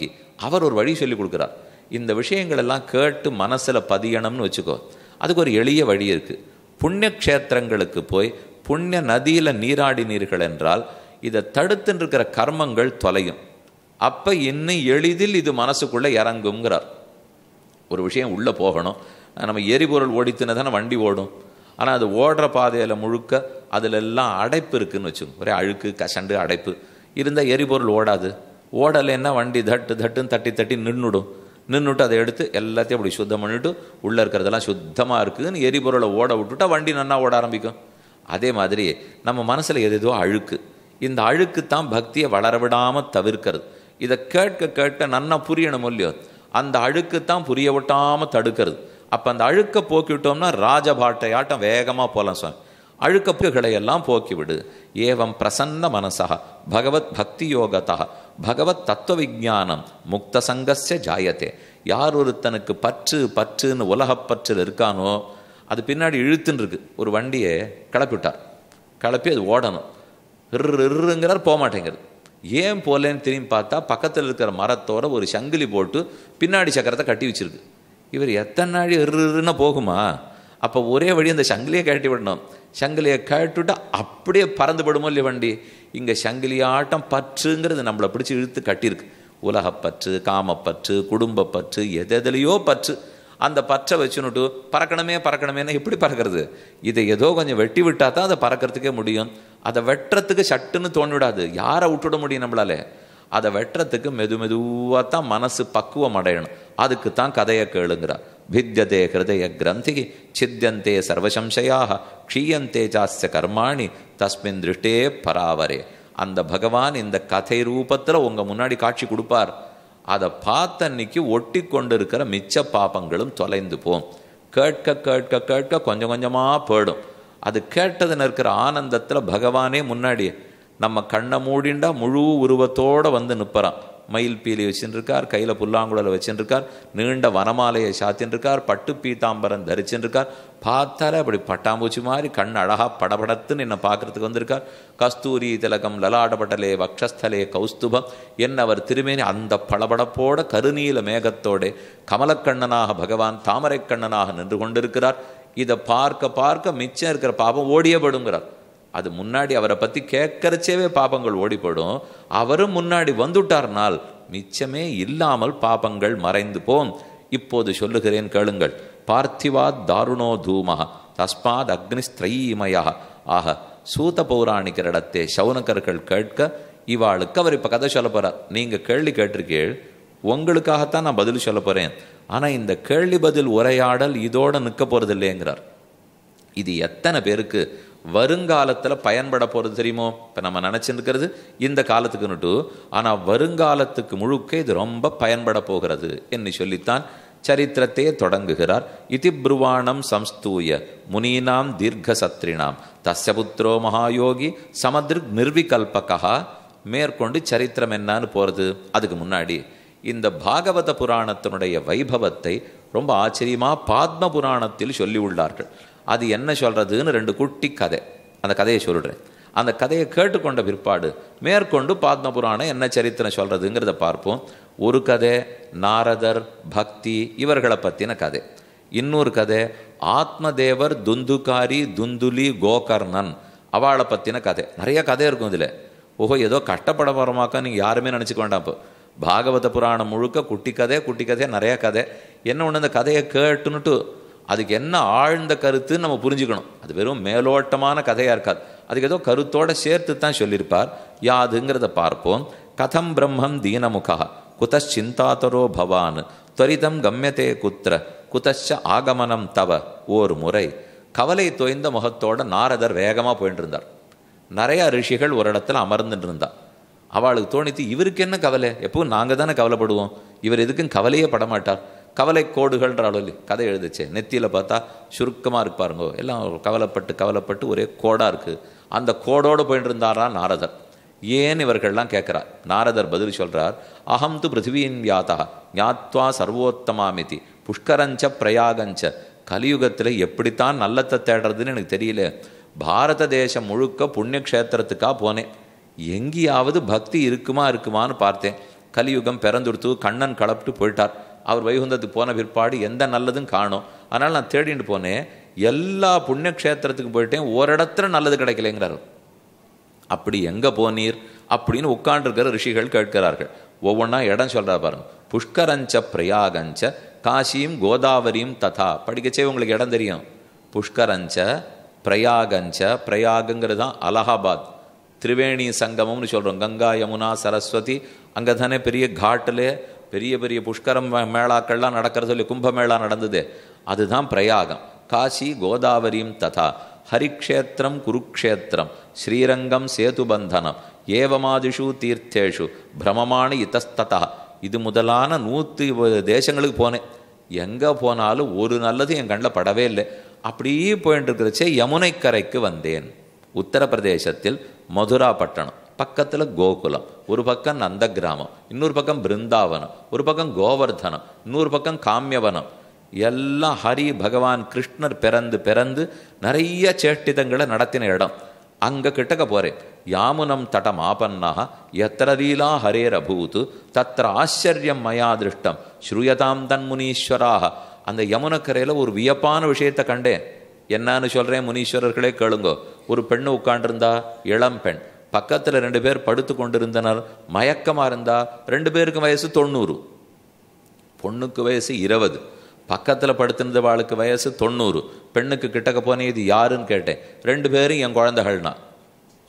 அவர் ஒரு வழி சொல்லி கொடுக்குறார். இந்த விஷயங்கள் எல்லாம் கேட்டு மனசில் பதியணும்னு வச்சுக்கோ. அதுக்கு ஒரு எளிய வழி இருக்குது. புண்ணிய க்ஷேத்திரங்களுக்கு போய் புண்ணிய நதியில் நீராடினீர்கள் என்றால் இதை தடுத்துன்னு இருக்கிற கர்மங்கள் தொலையும். அப்போ இன்னும் எளிதில் இது மனசுக்குள்ளே இறங்குங்கிறார். ஒரு விஷயம் உள்ளே போகணும். நம்ம எரிபொருள் ஓடித்துன்னு தானே வண்டி ஓடும். ஆனால் அது ஓடுற பாதையில் முழுக்க அதில் எல்லாம் அடைப்பு இருக்குதுன்னு வச்சுக்கோங்க. ஒரே அழுக்கு கசண்டு அடைப்பு இருந்தால் எரிபொருள் ஓடாது. ஓடலைன்னா வண்டி தட்டுன்னு தட்டி நின்றுட்டு அதை எடுத்து எல்லாத்தையும் அப்படி சுத்தம் பண்ணிவிட்டு உள்ளே இருக்கிறதெல்லாம் சுத்தமாக இருக்குதுன்னு எரிபொருளை ஓட விட்டுட்டா வண்டி நன்னா ஓட ஆரம்பிக்கும். அதே மாதிரி நம்ம மனசில் எதோ அழுக்கு, இந்த அழுக்கு தான் பக்தியை வளர விடாமல் தவிர்க்கிறது. இதை கேட்க நன்னா புரியணும் இல்லையோ, அந்த அழுக்கு தான் புரிய விட்டாமல் தடுக்கிறது. அப்போ அந்த அழுக்கை போக்கிவிட்டோம்னா ராஜபாட்டையாட்டம் வேகமாக போகலாம் சுவாமி. அழுக்கப்புகளை எல்லாம் போக்கிவிடு. ஏவம் பிரசன்ன மனசா பகவத் பக்தி யோகத்தா பகவத் தத்துவ விஜானம் முக்த சங்கஸ்ய ஜாயத்தே. யார் ஒருத்தனுக்கு பற்றுன்னு உலகப்பற்றில் இருக்கானோ அது பின்னாடி இழுத்துன்னு இருக்கு. ஒரு வண்டியை கிளப்பி அது ஓடணும். இருங்கிறார், போக மாட்டேங்கிறது. ஏன் போலேன்னு திரும்பி பார்த்தா பக்கத்தில் இருக்கிற மரத்தோட ஒரு சங்கிலி போட்டு பின்னாடி சக்கரத்தை கட்டி வச்சிருக்கு. இவர் எத்தனை நாள் இருன்னு போகுமா? அப்போ ஒரே வழி அந்த சங்கிலியை கட்டி விடணும். சங்கிலியை கட்டுவிட்டா அப்படியே பறந்து படுமோ இல்லையா வண்டி. இங்கே சங்கிலியாட்டம் பற்றுங்கிறது நம்மளை பிடிச்சி இழுத்து கட்டியிருக்கு. உலகப்பற்று, காமப்பற்று, குடும்பப்பற்று, எதுலையோ பற்று. அந்த பற்றை வச்சுன்னுட்டு பறக்கணுமேனா எப்படி பறக்கிறது? இதை ஏதோ கொஞ்சம் வெட்டி விட்டா தான் அதை பறக்கிறதுக்கே முடியும். அதை வெட்டுறதுக்கு சட்டுன்னு தோணிவிடாது. யாரை விட்டுவிட முடியும் நம்மளால? அதை வெட்டுறதுக்கு மெதுவாக தான் மனசு பக்குவம் அடையணும். அதுக்கு தான் கதையை கேளுங்கிறார். भिद्यते हृदय ग्रंथि छिद्यन्ते सर्वसंशयाः क्षीयन्ते चास्य कर्माणि तस्मिन् दृष्टे परावरे. அந்த பகவான் இந்த கதை ரூபத்தில் உங்கள் முன்னாடி காட்சி கொடுப்பார். அதை பார்த்த அன்னைக்கு ஒட்டி கொண்டு இருக்கிற மிச்ச பாபங்களும் தொலைந்து போம். கேட்க கொஞ்சம் கொஞ்சமாக போயிடும். அது கேட்டதுன்னு இருக்கிற ஆனந்தத்தில் பகவானே முன்னாடி நம்ம கண்ணை மூடிண்டா முழு உருவத்தோடு வந்து நிற்பறான். மயில் பீலி வச்சுருக்கார், கையில் புல்லாங்குழலை வச்சுருக்கார், நீண்ட வனமாலையை சாத்தின்றிருக்கார், பட்டு பீதாம்பரம் தரிச்சுருக்கார். பார்த்தாலே அப்படி பட்டாம்பூச்சி மாதிரி கண் அழகா படபடத்துன்னு என்னை பார்க்கறதுக்கு வந்திருக்கார். கஸ்தூரி திலகம் லலாடபட்டலே வக்ஷஸ்தலே கௌஸ்துபம் என்னவர் திருமேனி அந்த பளபடப்போட கருநீல மேகத்தோட கமலக்கண்ணனாக பகவான் தாமரை கண்ணனாக நின்று கொண்டிருக்கிறார். இதை பார்க்க மிச்சம் இருக்கிற பாபம் ஓடியே படுங்கிறார். அது முன்னாடி அவரை பற்றி கேட்கறச்சேவே பாபங்கள் ஓடிப்படும். அவரும் முன்னாடி வந்துட்டார்னால் மிச்சமே இல்லாமல் பாபங்கள் மறைந்து போம். இப்போது சொல்லுகிறேன் கேளுங்கள். பார்த்திவாத் தாருணோ தூமஹ தஸ்மாத் அக்னிஸ்திரைமயா. ஆக சூத பௌராணிகரிடத்தே சவுனகர்கள் கேட்க இவாளுக்கு அவர் இப்போ கதை சொல்ல போகிறார். நீங்கள் கேள்வி கேட்டிருக்கீள், உங்களுக்காகத்தான் நான் பதில் சொல்ல போகிறேன். ஆனால் இந்த கேள்வி பதில் உரையாடல் இதோட நிற்க போகிறது இல்லைங்கிறார். இது எத்தனை பேருக்கு வருங்காலத்தில் பயன்பட போகிறது தெரியுமோ? இப்போ நம்ம நினச்சிருக்கிறது இந்த காலத்துக்குன்னுட்டு, ஆனால் வருங்காலத்துக்கு முழுக்க இது ரொம்ப பயன்பட போகிறது என்று சொல்லித்தான் சரித்திரத்தையே தொடங்குகிறார். இதி ப்ருவாணம் சம்ஸ்தூய முனீனாம் தீர்க்க சத்ரினாம் தஸ்ய புத்திரோ மகாயோகி சமதிருக் நிர்விகல்பகா. மேற்கொண்டு சரித்திரம் என்னான்னு போகிறது. அதுக்கு முன்னாடி இந்த பாகவத புராணத்தினுடைய வைபவத்தை ரொம்ப ஆச்சரியமாக பாத்ம புராணத்தில் சொல்லி உள்ளார்கள். அது என்ன சொல்கிறதுன்னு 2 குட்டி கதை, அந்த கதையை சொல்கிறேன். அந்த கதையை கேட்டுக்கொண்ட பிற்பாடு மேற்கொண்டு பாத்ம புராணம் என்ன சரித்திரம் சொல்கிறதுங்கிறத பார்ப்போம். ஒரு கதை நாரதர், பக்தி இவர்களை பற்றின கதை. இன்னொரு கதை ஆத்மதேவர், துந்துகாரி, துந்துலி, கோகர்ணன் அவளை பற்றின கதை. நிறைய கதை இருக்கும் இதில். ஓஹோ, ஏதோ கஷ்டப்பட போகிறோமாக்கா நீங்கள் யாருமே நினச்சிக்க வேண்டாம். இப்போ பாகவத புராணம் முழுக்க குட்டி கதை நிறைய கதை. என்ன ஒன்று, அந்த கதையை கேட்டுன்னுட்டு அதுக்கு என்ன ஆழ்ந்த கருத்துன்னு நம்ம புரிஞ்சுக்கணும். அது வெறும் மேலோட்டமான கதையாக இருக்காது, அதுக்கு ஏதோ கருத்தோடு சேர்த்து தான் சொல்லியிருப்பார். யாதுங்கிறத பார்ப்போம். கதம் பிரம்மம் தீனமுகா குதச்சிந்தாதரோ பவான் துவரிதம் கம்யத்தே குத்திர குதச்ச ஆகமனம் தவ. ஒரு முறை கவலை தோய்ந்த முகத்தோட நாரதர் வேகமாக போயிட்டு இருந்தார். நிறையா ரிஷிகள் ஒரு இடத்துல அமர்ந்துட்டு இருந்தா. அவளுக்கு தோணித்து, இவருக்கு என்ன கவலை, எப்பவும் நாங்கள் தானே கவலைப்படுவோம், இவர் எதுக்கும் கவலையே படமாட்டார். கவலை கோடுகள்ன்ற அளவில் கதை எழுதுச்சே. நெத்தியில் பார்த்தா சுருக்கமாக இருப்பாருங்கோ, எல்லாம் கவலைப்பட்டு ஒரே கோடாக இருக்குது. அந்த கோடோடு போயிட்டு இருந்தாரா நாரதர். ஏன் இவர்கள்லாம் கேட்குறார். நாரதர் பதில் சொல்கிறார், அகம் து பிருத்திவியின் யாத்தா ஞாத்வா சர்வோத்தமாமிதி புஷ்கரஞ்ச பிரயாகஞ்ச. கலியுகத்தில் எப்படித்தான் நல்லத்தை தேடுறதுன்னு எனக்கு தெரியல. பாரத தேசம் முழுக்க புண்ணியக்ஷேத்திரத்துக்காக போனேன். எங்கேயாவது பக்தி இருக்குமான்னு பார்த்தேன். கலியுகம் பிறந்துடுத்து, கண்ணன் கலப்பிட்டு போயிட்டார். அவர் வைகுந்தத்துக்கு போன பிற்பாடு எந்த நல்லதும் காணும். அதனால் நான் தேடிட்டு போனேன். எல்லா புண்ணியக்ஷேத்திரத்துக்கு போயிட்டேன், ஒரு இடத்துல நல்லது கிடைக்கலைங்கிறார். அப்படி எங்கே போனீர் அப்படின்னு உட்காண்டிருக்கிற ரிஷிகள் கேட்கிறார்கள். ஒவ்வொன்றா இடம் சொல்கிறா பாருங்க. புஷ்கரஞ்ச பிரயாகஞ்ச காசியும் கோதாவரியும் ததா. படிக்கச்சே உங்களுக்கு இடம் தெரியும். புஷ்கரஞ்ச பிரயாகஞ்ச, பிரயாகங்கிறது தான் அலகாபாத். திரிவேணி சங்கமம்னு சொல்கிறோம். கங்கா யமுனா சரஸ்வதி அங்கே தானே பெரிய காட்டில் பெரிய பெரிய புஷ்கரம் மேளாக்கள்லாம் நடக்கிற சொல்லி கும்பமேளா நடந்தது. அதுதான் பிரயாகம். காசி கோதாவரியும் ததா. ஹரிக்ஷேத்திரம் குருக்ஷேத்திரம் ஸ்ரீரங்கம் சேதுபந்தனம் ஏவமாதிஷு தீர்த்தேஷு பிரமமாணி இத்தஸ்ததா. இது முதலான 100 தேசங்களுக்கு போனேன். எங்கே போனாலும் ஒரு நல்லது என் கண்ணில் படவே இல்லை. அப்படியே போயிட்டு இருக்கிறச்சே யமுனை கரைக்கு வந்தேன். உத்தரப்பிரதேசத்தில் மதுரா பட்டணம் பக்கத்தில் கோகுலம், ஒரு பக்கம் நந்த கிராமம், இன்னொரு பக்கம் பிருந்தாவனம், ஒரு பக்கம் கோவர்தனம், இன்னொரு பக்கம் காமியவனம். எல்லாம் ஹரி பகவான் கிருஷ்ணர் பிறந்து நிறைய சேஷ்டிதங்களை நடத்தின இடம். அங்கே கிட்டக்க போகிறேன். யாமுனம் தடம் ஆபன்னாக எத்திரலீலா ஹரேர் அபூத்து தத்திர ஆச்சரியம் மயா திருஷ்டம் ஸ்ரூயதாம் தன் முனீஸ்வராக. அந்த யமுனக்கரையில் ஒரு வியப்பான விஷயத்தை கண்டேன். என்னன்னு சொல்கிறேன், முனீஸ்வரர்களே கேளுங்கோ. ஒரு பெண்ணு உட்காண்டிருந்தா, இளம் பெண். பக்கத்தில் 2 பேர் படுத்து கொண்டிருந்தனர். மயக்கமாக இருந்தா. 2 பேருக்கு வயசு 90, பொண்ணுக்கு வயசு 20. பக்கத்தில் படுத்திருந்த வாளுக்கு வயசு 90. பெண்ணுக்கு கிட்டக்க போனே இது யாருன்னு கேட்டேன். 2 பேரும் என் குழந்தைகள்னா.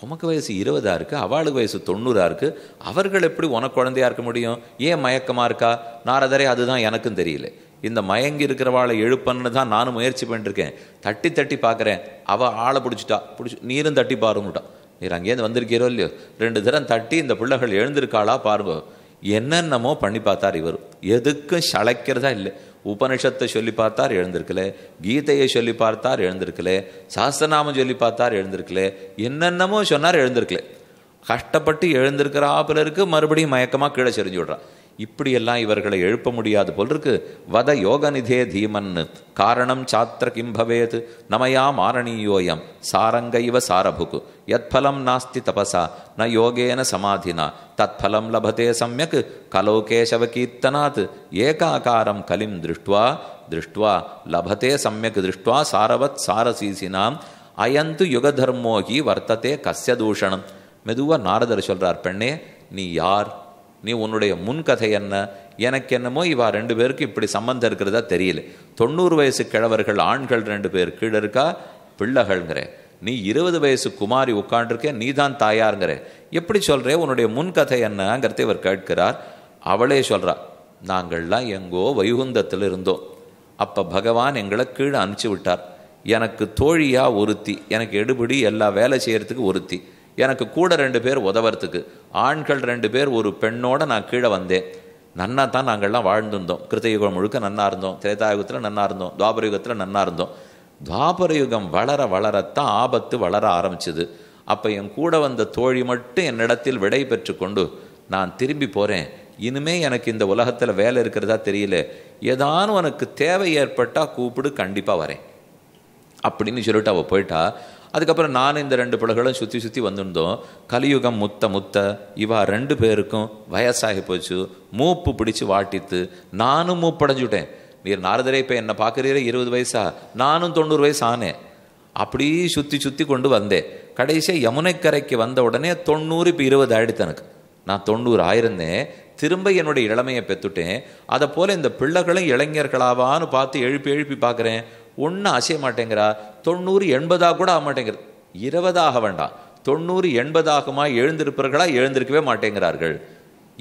உமக்கு வயசு 20 இருக்குது, அவளுக்கு வயசு 90 இருக்குது. அவர்கள் எப்படி உனக்கு குழந்தையா இருக்க முடியும்? ஏன் மயக்கமாக இருக்கா? நாரதரே அதுதான் எனக்கும் தெரியல. இந்த மயங்கி இருக்கிறவாளை எழுப்பன்னு தான் நானும் முயற்சி பண்ணிருக்கேன். தட்டி பார்க்குறேன். அவள் ஆளை பிடிச்சி நீரும் தட்டி பாருங்கட்டா. நீர் அங்கேருந்து வந்திருக்கீரோ இல்லையோ, 2 தரம் தட்டி இந்த பிள்ளைகள் எழுந்திருக்காளா பாருங்க. என்னென்னமோ பண்ணி பார்த்தார் இவர். எதுக்கும் சளைக்கிறதா இல்லை. உபனிஷத்தை சொல்லி பார்த்தார், எழுந்திருக்கல. கீதையை சொல்லி பார்த்தார், எழுந்திருக்கல. சாஸ்திரநாமம் சொல்லி பார்த்தார், எழுந்திருக்கல. என்னென்னமோ சொன்னார், எழுந்திருக்கல. கஷ்டப்பட்டு எழுந்திருக்கிறாப்புல இருக்கு, மறுபடியும் மயக்கமாக கீழே செறிஞ்சு விடுறான். இப்படியெல்லாம் இவர்களை எழுப்ப முடியாது போல் இருக்கு. வத யோகநிதே தீமன் காரணம் சாத்திர கிம்பவேத் நமயா மாரணீயோயம் சாரங்க இவ சாரபுக்கு யத்பலம் நாஸ்தி தபசா ந யோகேன சமாதினா தத்பலம் லபதே சம்யக் கலோகேசவ கீர்த்தனாத் ஏகாகாரம் கலிம் திருஷ்டுவா லபதே சம்யக் திருஷ்டுவா சாரவத் சாரசீசினாம் அயந்து யுகதர்மோகி வர்த்ததே கஸ்ய தூஷணம். மெதுவாக நாரதர் சொல்றார், பெண்ணே நீ யார்? நீ உன்னுடைய முன்கதை என்ன? எனக்கு என்னமோ இவா 2 பேருக்கு இப்படி சம்பந்தம் இருக்கிறதா தெரியல. 90 வயசு கிழவர்கள் ஆண்கள் 2 பேர் கீழே இருக்கா, பிள்ளைகள்ங்கிற. நீ 20 வயசு குமாரி உட்காண்டிருக்க, நீ தான் தாயாருங்கிற. எப்படி சொல்கிறே? உன்னுடைய முன்கதை என்னங்கிறத இவர் கேட்கிறார். அவளே சொல்கிறா, நாங்கள்லாம் எங்கோ வைகுந்தத்தில் இருந்தோம். அப்போ பகவான் எங்களை கீழே அனுப்பிச்சி விட்டார். எனக்கு தோழியா ஒருத்தி, எனக்கு எடுபடி எல்லா வேலை செய்யறதுக்கு ஒருத்தி, எனக்கு கூட 2 பேர் உதவறதுக்கு, ஆண்கள் 2 பேர், ஒரு பெண்ணோட நான் கீழே வந்தேன். நன்னா தான் நாங்கள்லாம் வாழ்ந்துருந்தோம். கிருத்தயுகம் முழுக்க நன்னா இருந்தோம், திரேதாயுகத்தில் நன்னா இருந்தோம், துவாபர யுகத்தில் நன்னா இருந்தோம். துவாபர யுகம் வளரத்தான் ஆபத்து வளர ஆரம்பிச்சுது. அப்போ என் கூட வந்த தோழி மட்டும் என்னிடத்தில் விடை பெற்று கொண்டு நான் திரும்பி போகிறேன். இனிமே எனக்கு இந்த உலகத்தில் வேலை இருக்கிறதா தெரியல, ஏதானும் உனக்கு தேவை ஏற்பட்டால் கூப்பிடு, கண்டிப்பாக வரேன் அப்படின்னு சொல்லிட்டு அவள் போயிட்டா. அதுக்கப்புறம் நானும் இந்த 2 பிள்ளைகளும் சுற்றி சுற்றி வந்துருந்தோம். கலியுகம் முத்த முத்த இவா 2 பேருக்கும் வயசாகி போச்சு, மூப்பு பிடிச்சு வாட்டித்து. நானும் மூப்படைஞ்சுட்டேன். நீர் நாரதரே இப்போ என்னை பார்க்குறீரே 20 வயசா, நானும் 90 வயசு ஆனேன். அப்படி சுற்றி சுற்றி கொண்டு வந்தேன். கடைசியாக யமுனைக்கரைக்கு வந்த உடனே 90, இப்போ 20 ஆயிடுத்து எனக்கு. நான் 90 ஆயிருந்தேன், திரும்ப என்னுடைய இளமையை பெற்றுட்டேன். அதை போல் இந்த பிள்ளைகளும் இளைஞர்களாவான்னு பார்த்து எழுப்பி எழுப்பி பார்க்குறேன், ஒன்றும் அசைய மாட்டேங்கிறா. 90 80 கூட ஆக மாட்டேங்கிறது. 20 ஆக வேண்டாம், 90 80 ஆகுமா எழுந்திருப்பார்களா, எழுந்திருக்கவே மாட்டேங்கிறார்கள்.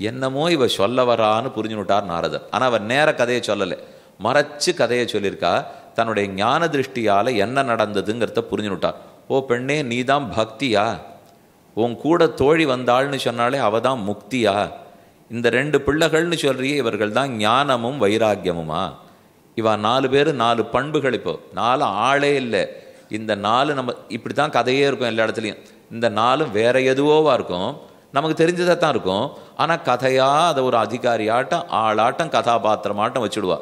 என்னமோ இவ சொல்ல வரான்னு புரிஞ்சுனுட்டார் நாரதர். ஆனால் அவர் நேர கதையை சொல்லலை, மறைச்சு கதையை சொல்லியிருக்கா. தன்னுடைய ஞான திருஷ்டியால் என்ன நடந்ததுங்கிறத புரிஞ்சுனுட்டார். ஓ பெண்ணே, நீ தான் பக்தியா? உன் கூட தோழி வந்தாள்னு சொன்னாலே அவ தான் முக்தியா? இந்த 2 பிள்ளைகள்னு சொல்றியே, இவர்கள் தான் ஞானமும் வைராக்கியமுமா? இவா 4 பேர் 4 பண்புகள். இப்போ 4 ஆளே இல்லை. இந்த 4 நம்ம இப்படி தான் கதையே இருக்கும் எல்லா இடத்துலையும். இந்த 4 வேற எதுவோவா இருக்கும், நமக்கு தெரிஞ்சதாக தான் இருக்கும். ஆனால் கதையாக அதை ஒரு அதிகாரியாட்டம் ஆளாட்டம் கதாபாத்திரமாட்டம் வச்சுடுவா.